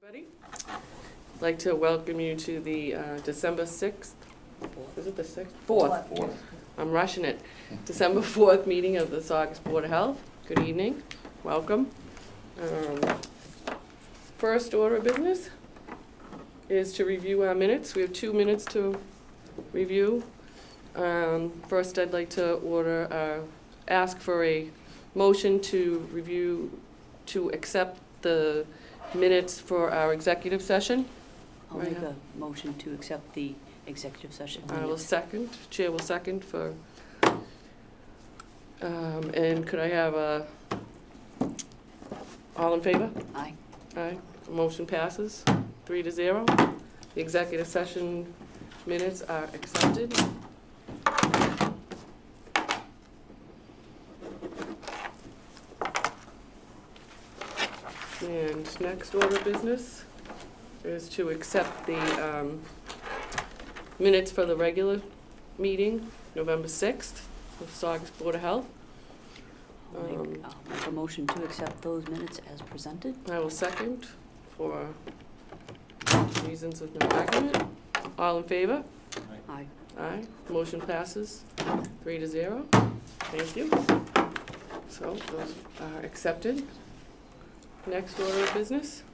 Everybody, I'd like to welcome you to the December 6th, is it the 6th? 4th. I'm rushing it. December 4th meeting of the Saugus Board of Health. Good evening. Welcome. First order of business is to review our minutes. We have 2 minutes to review. First, I'd like to ask for a motion to accept the minutes for our executive session. I'll make a motion to accept the executive session minutes. I will second. Chair will second for. And could I have all in favor? Aye. Aye. Motion passes 3-0. The executive session minutes are accepted. And next order of business is to accept the minutes for the regular meeting, November 6th, of Saugus Board of Health. I'll make a motion to accept those minutes as presented. I will second for reasons of no argument. All in favor? Aye. Aye. Motion passes 3-0. Thank you. So those are accepted. Next order of business.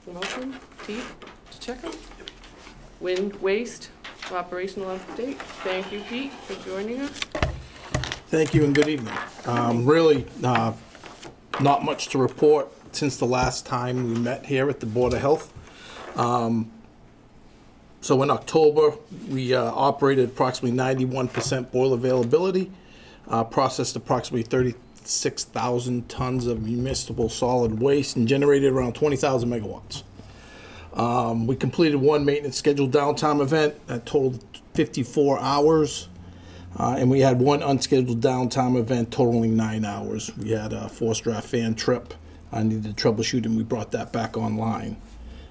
Welcome, Pete, to check out. Wind waste operational update. Thank you, Pete, for joining us. Thank you and good evening. Really, not much to report since the last time we met here at the Board of Health. So in October, we operated approximately 91% boil availability, processed approximately 36,000 tons of municipal solid waste, and generated around 20,000 megawatts. We completed one maintenance scheduled downtime event that totaled 54 hours. And we had one unscheduled downtime event totaling 9 hours. We had a forced draft fan trip. I needed to troubleshoot, and we brought that back online.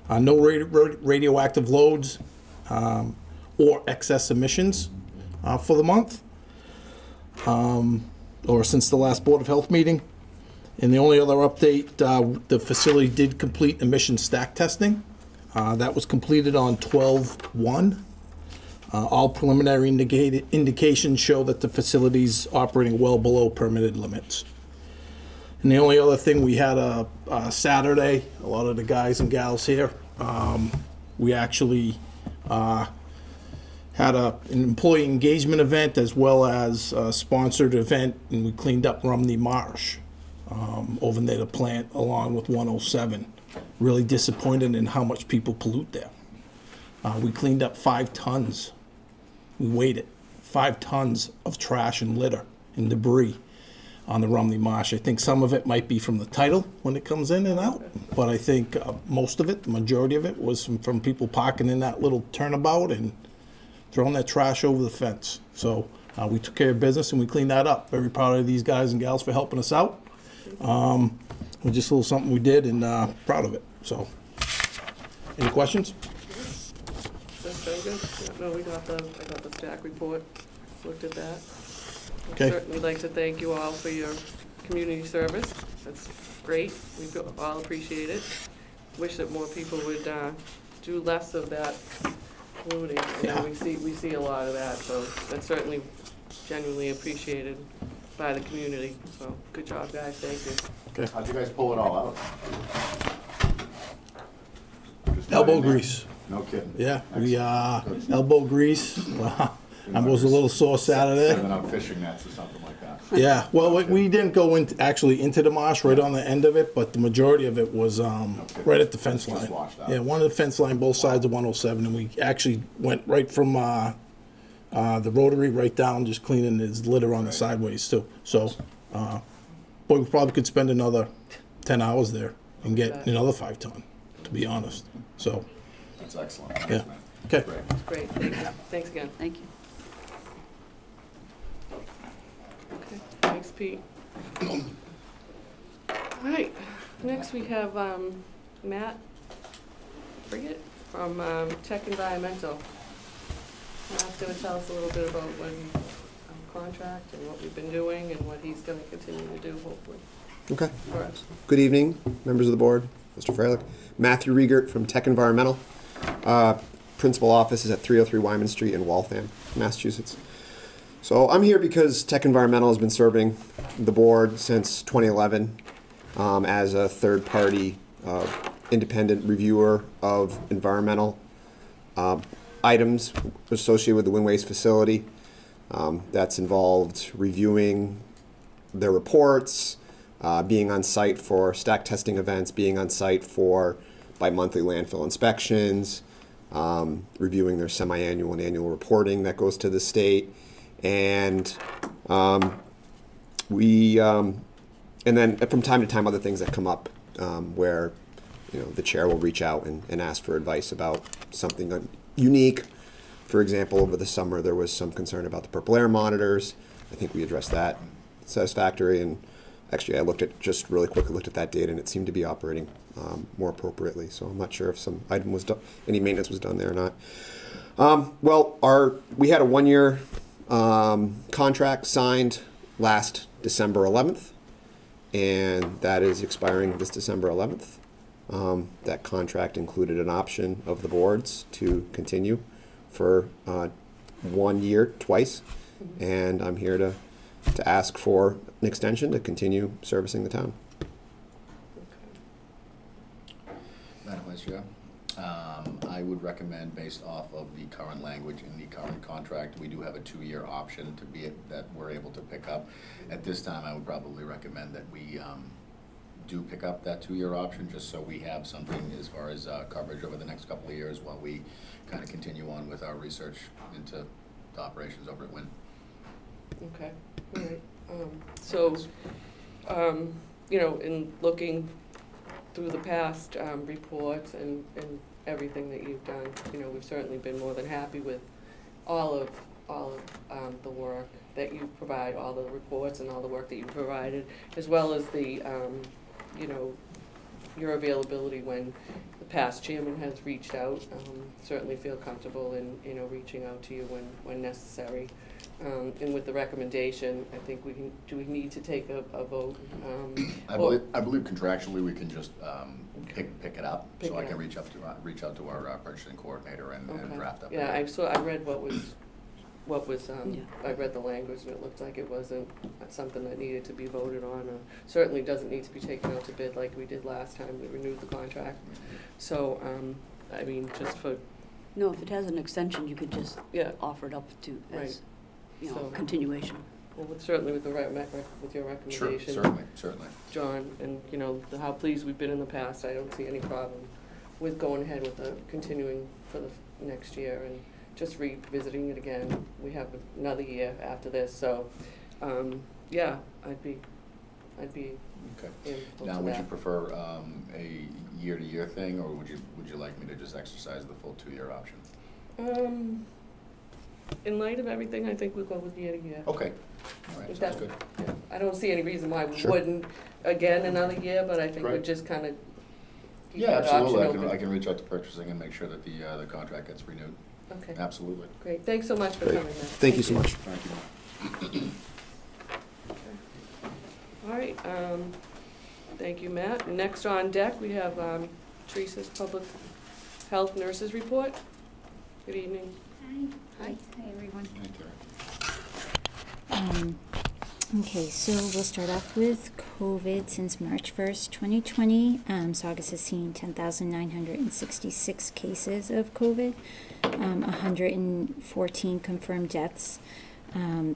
No radioactive loads or excess emissions for the month, or since the last Board of Health meeting. And the only other update, the facility did complete emission stack testing. That was completed on 12/1. All preliminary indications show that the facility's operating well below permitted limits. And the only other thing, we had a Saturday, a lot of the guys and gals here, we actually had an employee engagement event as well as a sponsored event, and we cleaned up Rumney Marsh over near the plant along with 107. Really disappointed in how much people pollute there. We cleaned up 5 tons. We weighed it, 5 tons of trash and litter and debris on the Rumney Marsh. I think some of it might be from the tidal when it comes in and out, but I think most of it, the majority of it, was from people parking in that little turnabout and throwing that trash over the fence. So we took care of business and we cleaned that up. Very proud of these guys and gals for helping us out. Just a little something we did, and proud of it. So, any questions? That's very good. No, I got the stack report. Looked at that. Okay. I'd certainly like to thank you all for your community service. That's great. We all appreciate it. Wish that more people would do less of that polluting. Yeah. We see a lot of that, so that's certainly genuinely appreciated by the community. So good job, guys. Thank you. Okay. How'd you guys pull it all out? Just Elbow right in there? grease. No kidding. Yeah, we Excellent. elbow grease. I was a little sore Saturday. Setting up fishing nets or something like that. Yeah, well, we didn't go actually into the marsh right on the end of it, but the majority of it was right at the fence line. Just washed out. Yeah, one of the fence line, both sides of 107, and we actually went right from the rotary right down, just cleaning his litter on the sideways too. So, boy, we probably could spend another 10 hours there and get another 5 ton, to be honest. So, That's excellent. yeah. Okay. Great. That's great. Thank you. Thanks again. Thank you. Okay. Thanks, Pete. All right. Next we have Matt Frigate from Tech Environmental. Matt's going to tell us a little bit about what contract and what we've been doing and what he's going to continue to do, hopefully. Okay. For us. Good evening, members of the board. Mr. Freilich. Matthew Riegert from Tech Environmental. Principal office is at 303 Wyman Street in Waltham, Massachusetts. So I'm here because Tech Environmental has been serving the board since 2011 as a third-party independent reviewer of environmental items associated with the wind waste facility. That's involved reviewing their reports, being on site for stack testing events, being on site for bi-monthly landfill inspections, reviewing their semi-annual and annual reporting that goes to the state, and and then from time to time other things that come up where the chair will reach out and ask for advice about something unique. For example, over the summer there was some concern about the purple air monitors. I think we addressed that satisfactory, and actually I just really quickly looked at that data and it seemed to be operating more appropriately. So I'm not sure if any maintenance was done there or not. We had a 1-year contract signed last December 11th, and that is expiring this December 11th. That contract included an option of the boards to continue for 1 year twice, and I'm here to ask for an extension to continue servicing the town. Madam Vice Chair, I would recommend, based off of the current language in the current contract, we do have a 2-year option that we're able to pick up. At this time, I would probably recommend that we do pick up that 2-year option, just so we have something as far as coverage over the next couple of years while we kind of continue on with our research into the operations over at Wynn. Okay, all right. In looking through the past reports and everything that you've done, we've certainly been more than happy with all of the work that you provide, all the reports and all the work that you provided, as well as the your availability when the past chairman has reached out. Certainly feel comfortable in reaching out to you when necessary. And with the recommendation, I think do we need to take a vote? I believe contractually we can just pick it up, so I can reach out to our purchasing coordinator and draft up. Yeah, I read what was I read the language, and it looked like it wasn't something that needed to be voted on, or certainly doesn't need to be taken out to bid like we did last time we renewed the contract. So, just for... No, if it has an extension, you could just offer it up to as continuation. Well, certainly with with your recommendation. Sure, certainly. John, and how pleased we've been in the past, I don't see any problem with going ahead with continuing for the next year and just revisiting it again. We have another year after this, so I'd be okay. Now, would you prefer a year-to-year thing, or would you like me to just exercise the full 2-year option? In light of everything, I think we'll go with year to year. Okay. All right. Sounds good. Yeah. I don't see any reason why we wouldn't again another year, but I think we're just kind of absolutely. I can reach out to purchasing and make sure that the contract gets renewed. Okay. Absolutely. Great. Thanks so much for coming. Thank you so much. Thank you. All right. Thank you, Matt. Next on deck, we have Teresa's Public Health Nurses Report. Good evening. Hi, everyone. Hi, Terry. Okay, so we'll start off with COVID. Since March 1st, 2020, Saugus has seen 10,966 cases of COVID, 114 confirmed deaths.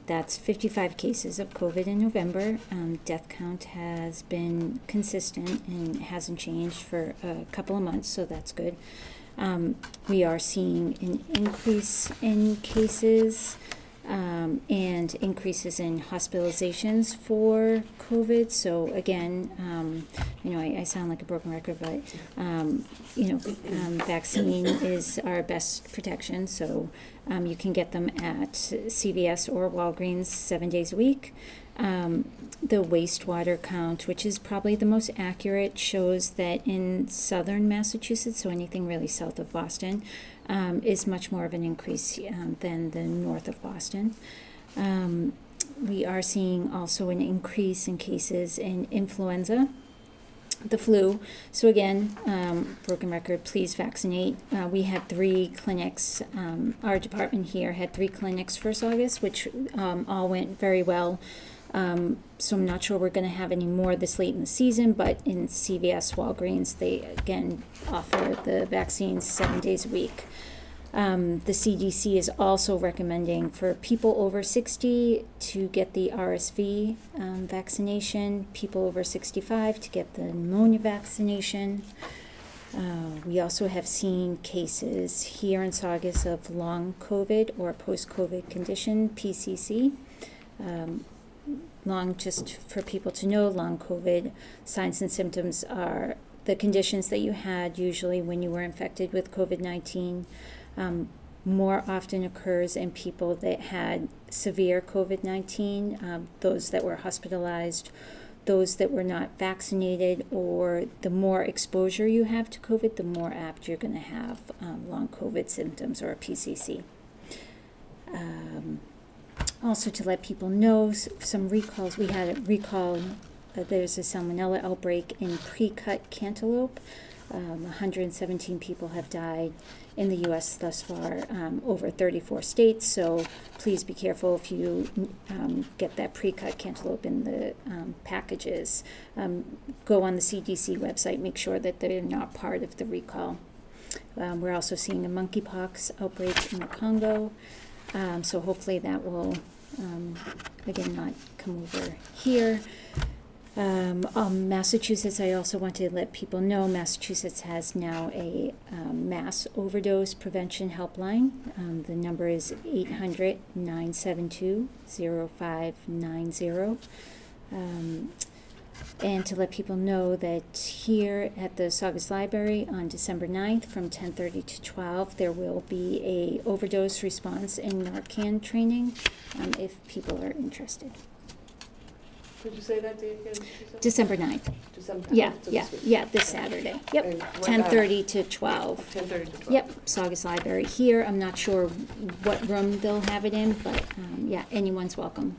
That's 55 cases of COVID in November. Death count has been consistent and hasn't changed for a couple of months, so that's good. We are seeing an increase in cases and increases in hospitalizations for COVID. So again, I sound like a broken record, but vaccine is our best protection. So you can get them at CVS or Walgreens 7 days a week. The wastewater count, which is probably the most accurate, shows that in southern Massachusetts, so anything really south of Boston, is much more of an increase than the north of Boston. We are seeing also an increase in cases in influenza. the flu. So again, broken record, please vaccinate. We had 3 clinics, our department here had 3 clinics for Saugus, which all went very well. So I'm not sure we're going to have any more this late in the season, but in CVS, Walgreens, they again offer the vaccines 7 days a week. The CDC is also recommending for people over 60 to get the RSV vaccination, people over 65 to get the pneumonia vaccination. We also have seen cases here in Saugus of long COVID or post-COVID condition, PCC. Long, just for people to know, long COVID signs and symptoms are the conditions that you had usually when you were infected with COVID-19. More often occurs in people that had severe COVID-19, those that were hospitalized, those that were not vaccinated, or the more exposure you have to COVID, the more apt you're going to have long COVID symptoms or a PCC. Also to let people know, some recalls, we had a recall, there's a salmonella outbreak in pre-cut cantaloupe. 117 people have died in the U.S. thus far, over 34 states, so please be careful if you get that pre-cut cantaloupe in the packages. Go on the CDC website, make sure that they're not part of the recall. We're also seeing a monkeypox outbreak in the Congo, so hopefully that will, again, not come over here. Massachusetts, I also want to let people know, Massachusetts has now a mass overdose prevention helpline. The number is 800-972-0590. And to let people know that here at the Saugus Library on December 9th from 10:30 to 12, there will be a overdose response and Narcan training if people are interested. Could you say that date again? December 9th. December 9th. Yeah, So yeah, this week. yeah, this Saturday. Yep, And what, 10:30 to 12. 10:30 to 12. Yep, Saugus Library here. I'm not sure what room they'll have it in, but yeah, anyone's welcome.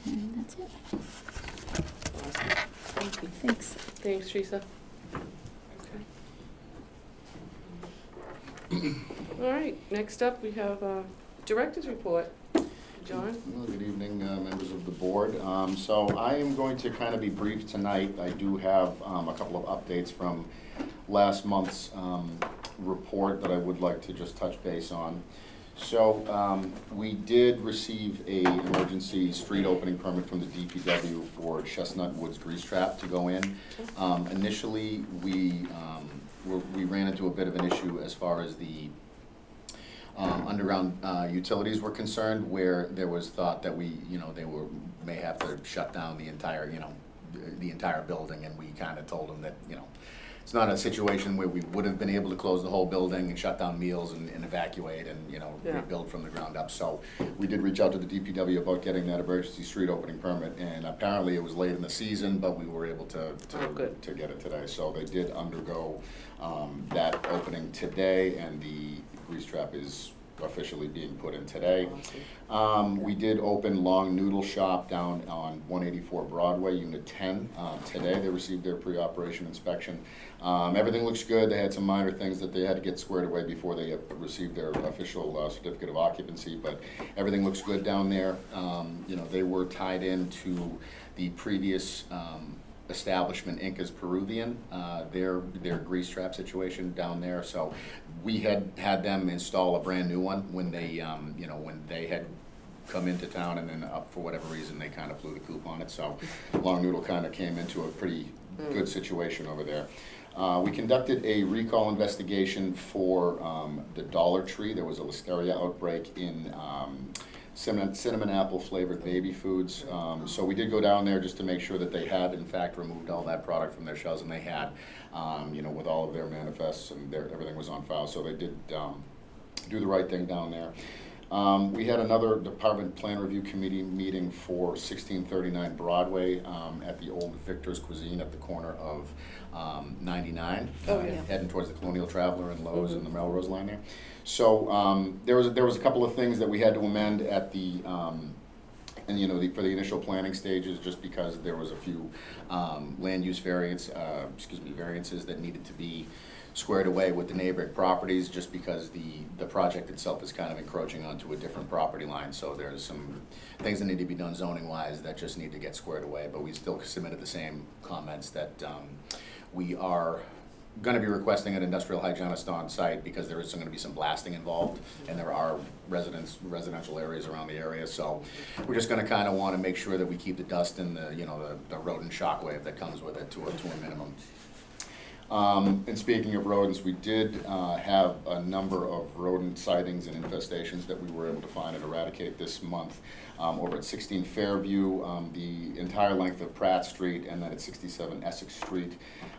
And that's it. Awesome. Thank you. Thanks. Thanks, Teresa. Okay. All right, next up we have Director's Report. John? Well, good evening, members of the board. So I am going to kind of be brief tonight. I do have a couple of updates from last month's report that I would like to just touch base on. So we did receive a emergency street opening permit from the DPW for Chestnut Woods Grease Trap to go in. Initially, we ran into a bit of an issue as far as the underground utilities were concerned, where there was thought that we, they may have to shut down the entire, the entire building, and we kind of told them that, it's not a situation where we would have been able to close the whole building and shut down meals and evacuate and, rebuild from the ground up. So we did reach out to the DPW about getting that emergency street opening permit, and apparently it was late in the season, but we were able to get it today. So they did undergo that opening today, and the grease trap is officially being put in today. We did open Long Noodle Shop down on 184 Broadway, Unit 10. Today they received their pre-operation inspection. Everything looks good. They had some minor things that they had to get squared away before they received their official certificate of occupancy, but everything looks good down there. They were tied into the previous establishment, Inca's Peruvian, their grease trap situation down there. So we had them install a brand new one when they, when they had come into town, and then for whatever reason they kind of flew the coop on it. So Long Noodle kind of came into a pretty good situation over there. We conducted a recall investigation for the Dollar Tree. There was a Listeria outbreak in cinnamon apple flavored baby foods. So we did go down there just to make sure that they had in fact removed all that product from their shelves, and they had, with all of their manifests and everything was on file. So they did do the right thing down there. We had another Department Plan Review Committee meeting for 1639 Broadway at the Old Victor's Cuisine at the corner of 99, heading towards the Colonial Traveler and Lowe's and the Melrose line there. So there was a couple of things that we had to amend at the And, you know, for the initial planning stages, just because there was a few land use variances that needed to be squared away with the neighboring properties, just because the project itself is kind of encroaching onto a different property line. So there's some things that need to be done zoning wise that just need to get squared away. But we still submitted the same comments that we are going to be requesting an industrial hygienist on site, because there is going to be some blasting involved, and there are residential areas around the area. So we're just going to kind of want to make sure that we keep the dust and the rodent shockwave that comes with it to a minimum. And speaking of rodents, we did have a number of rodent sightings and infestations that we were able to find and eradicate this month over at 16 Fairview, the entire length of Pratt Street, and then at 67 Essex Street.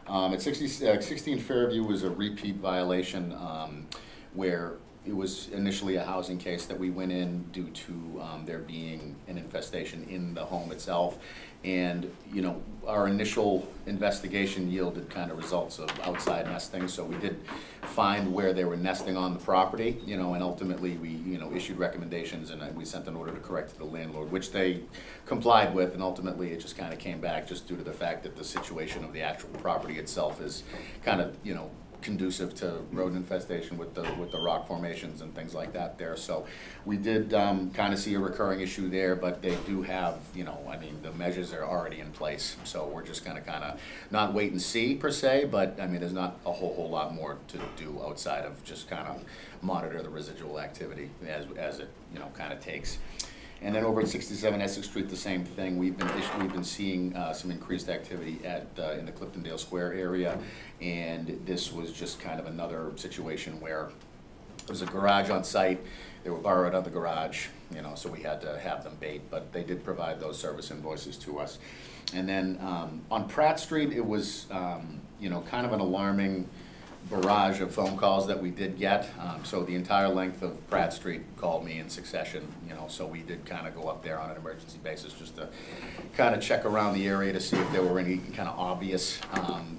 At 16 Fairview was a repeat violation where it was initially a housing case that we went in due to there being an infestation in the home itself. And, you know, our initial investigation yielded kind of results of outside nesting. So we did find where they were nesting on the property, you know, and ultimately we, you know, issued recommendations, and we sent an order to correct to the landlord, which they complied with. And ultimately it just kind of came back just due to the fact that the situation of the actual property itself is kind of, you know, conducive to rodent infestation with the rock formations and things like that there. So we did kind of see a recurring issue there, but they do have, you know, I mean, the measures are already in place. So we're just gonna kind of not wait and see per se, but I mean, there's not a whole lot more to do outside of just kind of monitor the residual activity as it, you know, kind of takes. And then over at 67 Essex Street, the same thing. We've been seeing some increased activity in the Cliftondale Square area, and this was just kind of another situation where there was a garage on site. They were borrowed out of the garage, you know, so we had to have them bait, but they did provide those service invoices to us. And then on Pratt Street, it was, you know, kind of an alarming barrage of phone calls that we did get. So the entire length of Pratt Street called me in succession, you know, so we did kind of go up there on an emergency basis just to kind of check around the area to see if there were any kind of obvious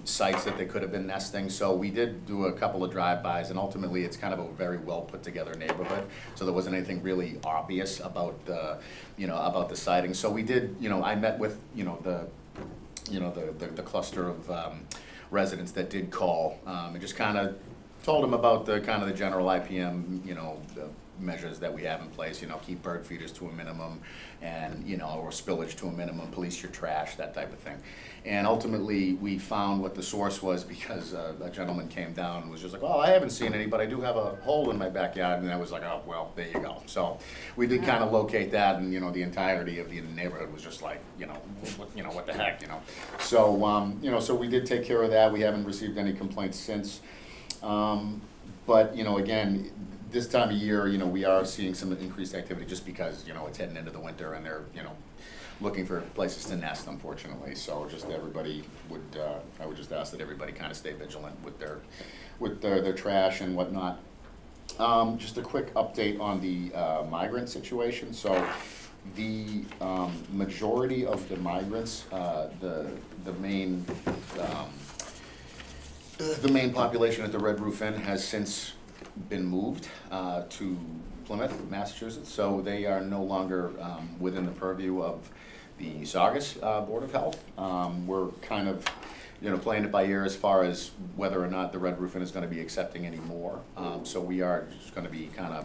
sites that they could have been nesting. So we did do a couple of drive-bys, and ultimately it's kind of a very well put together neighborhood, so there wasn't anything really obvious about the, you know, about the sighting. So we did, you know, I met with, you know, the cluster of residents that did call, and just kind of told them about the kind of the general IPM, you know, the measures that we have in place, you know, keep bird feeders to a minimum, and, you know, or spillage to a minimum, police your trash, that type of thing. And ultimately we found what the source was, because a gentleman came down and was just like, well, I haven't seen any, but I do have a hole in my backyard. And I was like, oh, well, there you go. So we did kind of locate that, and, you know, the entirety of the neighborhood was just like, you know, what the heck, you know. So, you know, so we did take care of that. We haven't received any complaints since. But, you know, again, this time of year, you know, we are seeing some increased activity just because, you know, it's heading into the winter and they're, you know, looking for places to nest, unfortunately. So just everybody would, I would just ask that everybody kind of stay vigilant with their trash and whatnot. Just a quick update on the migrant situation. So the majority of the migrants, the main population at the Red Roof Inn has since been moved to Plymouth, Massachusetts, so they are no longer within the purview of the Saugus Board of Health. We're kind of, you know, playing it by ear as far as whether or not the Red Roof Inn is going to be accepting any more. So we are just going to be kind of,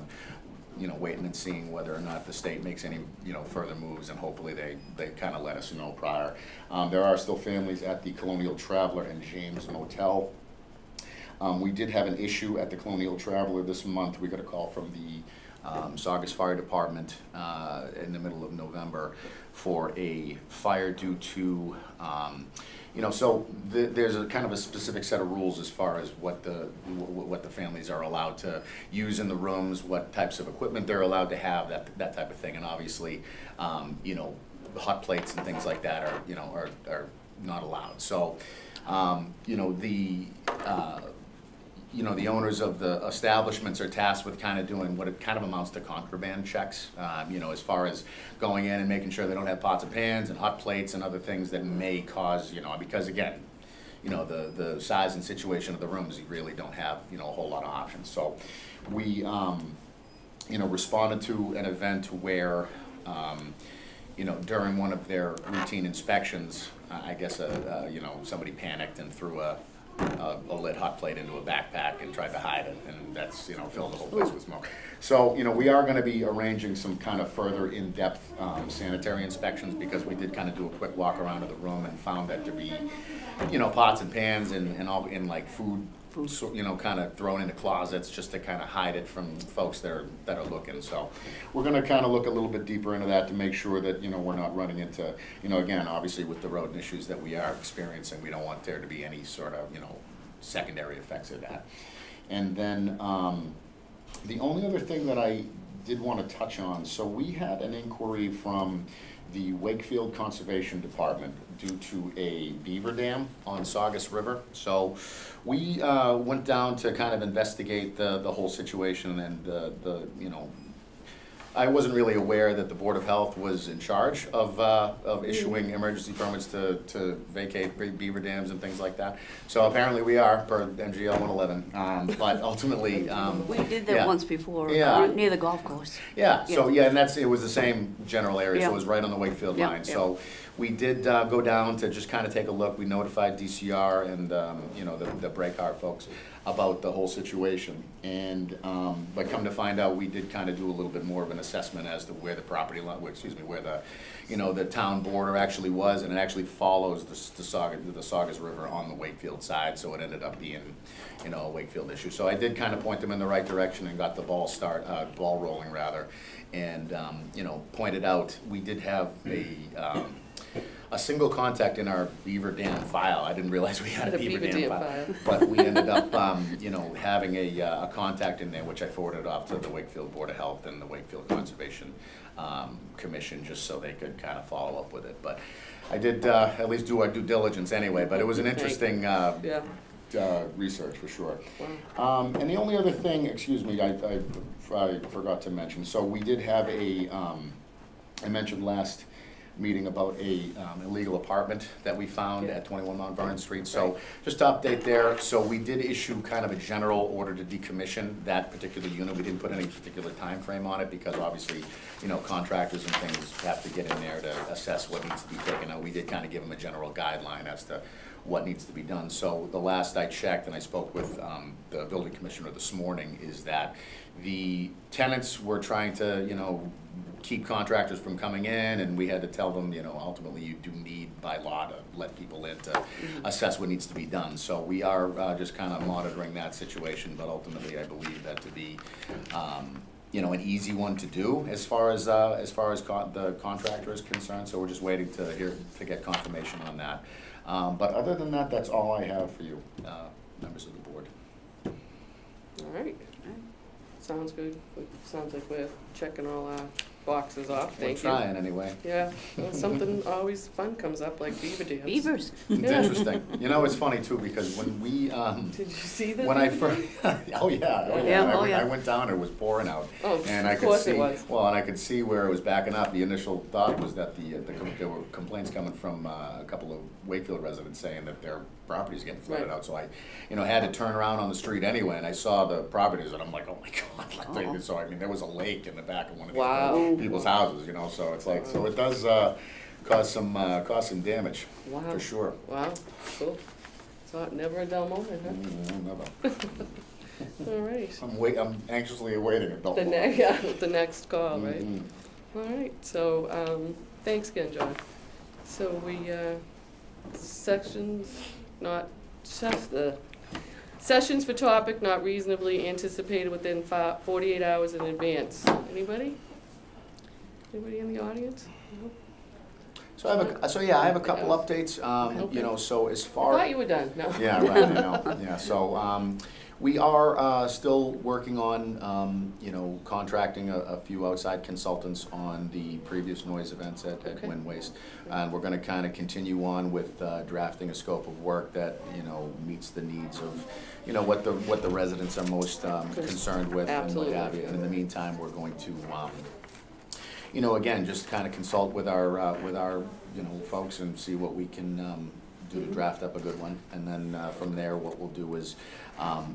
you know, waiting and seeing whether or not the state makes any, you know, further moves, and hopefully they kind of let us know prior. There are still families at the Colonial Traveler and James Motel. We did have an issue at the Colonial Traveler this month. We got a call from the Saugus Fire Department in the middle of November for a fire due to, you know, so there's a kind of a specific set of rules as far as what the families are allowed to use in the rooms, what types of equipment they're allowed to have, that type of thing. And obviously, you know, hot plates and things like that are, you know, are not allowed. So, you know, the owners of the establishments are tasked with kind of doing what it kind of amounts to contraband checks, you know, as far as going in and making sure they don't have pots and pans and hot plates and other things that may cause, you know, because again, you know, the size and situation of the rooms, you really don't have, you know, a whole lot of options. So we, you know, responded to an event where, during one of their routine inspections, I guess, somebody panicked and threw a lit hot plate into a backpack and tried to hide it, and that's, filled the whole place with smoke. So, we are going to be arranging some kind of further in-depth sanitary inspections, because we did kind of do a quick walk around of the room and found that to be, pots and pans and all in like food, kind of thrown into closets just to kind of hide it from folks that are looking. So we're going to kind of look a little bit deeper into that to make sure that, we're not running into, again, obviously with the rodent issues that we are experiencing, we don't want there to be any sort of, secondary effects of that. And then the only other thing that I did want to touch on, so we had an inquiry from the Wakefield Conservation Department due to a beaver dam on Saugus River. So we went down to kind of investigate the whole situation, and I wasn't really aware that the Board of Health was in charge of issuing emergency permits to vacate beaver dams and things like that. So apparently we are, per MGL 111, but ultimately... we did that once before, near the golf course. And it was the same general area, so it was right on the Wakefield line. So we did go down to just kind of take a look. We notified DCR and the Breakheart folks about the whole situation, and but come to find out, we did kind of do a little bit more of an assessment as to where the property line, where the the town border actually was, and it actually follows the Saugus River on the Wakefield side, so it ended up being a Wakefield issue. So I did kind of point them in the right direction and got the ball rolling rather, and pointed out we did have a single contact in our beaver dam file. I didn't realize we had a beaver dam file, but we ended up, having a contact in there, which I forwarded off to the Wakefield Board of Health and the Wakefield Conservation Commission, just so they could kind of follow up with it. But I did at least do our due diligence anyway. But it was an interesting research for sure. Wow. And the only other thing, excuse me, I forgot to mention. So we did have I mentioned last meeting about a illegal apartment that we found at 21 Mount Vernon Street. So just to update there, so we did issue kind of a general order to decommission that particular unit. We didn't put any particular time frame on it, because obviously, contractors and things have to get in there to assess what needs to be taken out. We did kind of give them a general guideline as to what needs to be done. So the last I checked, and I spoke with the building commissioner this morning, is that the tenants were trying to, keep contractors from coming in, and we had to tell them, ultimately you do need by law to let people in to assess what needs to be done. So we are just kind of monitoring that situation, but ultimately I believe that to be, an easy one to do as far as the contractor is concerned. So we're just waiting to get confirmation on that. But other than that, that's all I have for you, members of the board. All right. Sounds good. Sounds like we're checking all our boxes off. Thank you. We're trying anyway. Yeah. Well, something always fun comes up, like beaver dams. Beavers. It's interesting. It's funny too, because when we did you see that? When I first I went down, it was pouring out. Oh, and I of could course see, it was. Well, and I could see where it was backing up. The initial thought was that there were complaints coming from a couple of Wakefield residents saying that their property's getting flooded out. So I, had to turn around on the street anyway, and I saw the properties, and I'm like, oh my God. So I mean, there was a lake in the back of one of these people's houses, so it's like, so it does cause some damage, for sure. Wow, cool. So never a dull moment, huh? Never. All right. I'm anxiously awaiting a dull moment. The next call, right? All right. So thanks again, John. So we sessions for topic not reasonably anticipated within 48 hours in advance. Anybody? Anybody in the audience? No? So I have a couple updates. So as far I thought you were done. No. Yeah, right. I know. Yeah. So we are still working on contracting a few outside consultants on the previous noise events at Wind Waste, and we're going to kind of continue on with drafting a scope of work that meets the needs of what the residents are most concerned with. Absolutely. And what have you. And in the meantime, we're going to again, just kind of consult with our folks and see what we can do to draft up a good one. And then from there, what we'll do is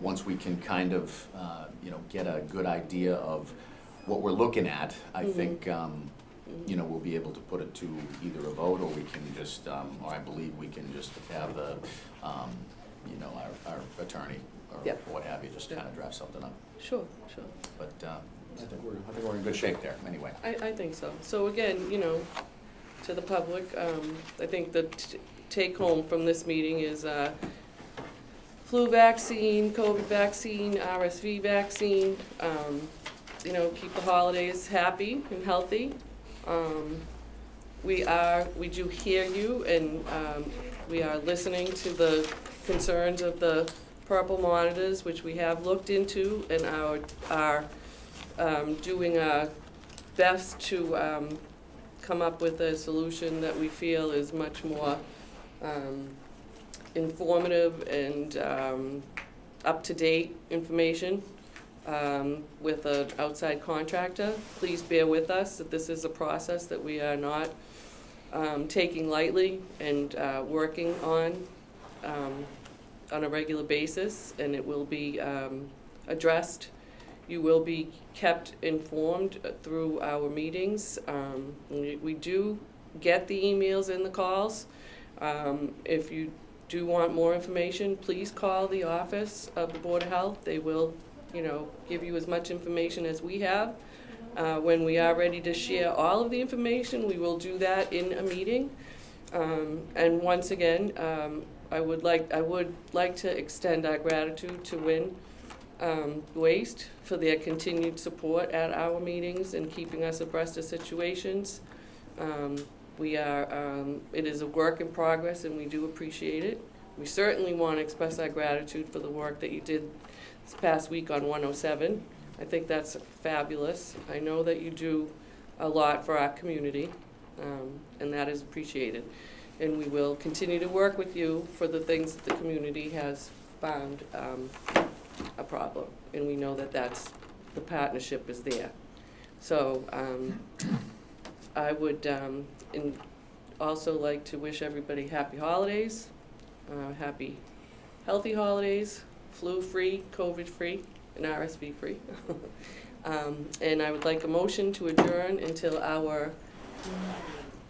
once we can kind of get a good idea of what we're looking at, I think you know, we'll be able to put it to either a vote, or we can just, or I believe we can just have the, you know, our attorney or Yep. what have you, just kind of draft something up. Sure, sure. But I think we're in good shape there, anyway. I think so. So again, you know, to the public, I think the take home from this meeting is flu vaccine, COVID vaccine, RSV vaccine, you know, keep the holidays happy and healthy. We do hear you, and we are listening to the concerns of the purple monitors, which we have looked into, and are doing our best to come up with a solution that we feel is much more informative and up-to-date information with an outside contractor. Please bear with us that this is a process that we are not taking lightly and working on a regular basis, and it will be addressed. You will be kept informed through our meetings. We do get the emails and the calls. If you do want more information, please call the office of the Board of Health. They will, you know, give you as much information as we have. When we are ready to share all of the information, we will do that in a meeting. And once again, I would like to extend our gratitude to Win Waste for their continued support at our meetings and keeping us abreast of situations. It is a work in progress, and we do appreciate it. We certainly want to express our gratitude for the work that you did this past week on 107. I think that's fabulous. I know that you do a lot for our community, and that is appreciated. And we will continue to work with you for the things that the community has found a problem. And we know that the partnership is there. So I would also like to wish everybody happy holidays, happy, healthy holidays, flu-free, COVID-free, and RSV-free. And I would like a motion to adjourn until our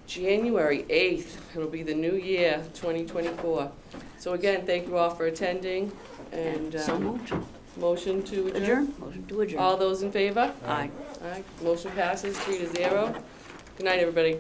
January 8th. It'll be the new year, 2024. So again, thank you all for attending. And So moved. motion to adjourn? Adjourn? Motion to adjourn. All those in favor? Aye. Aye. Motion passes 3-0. Good night, everybody.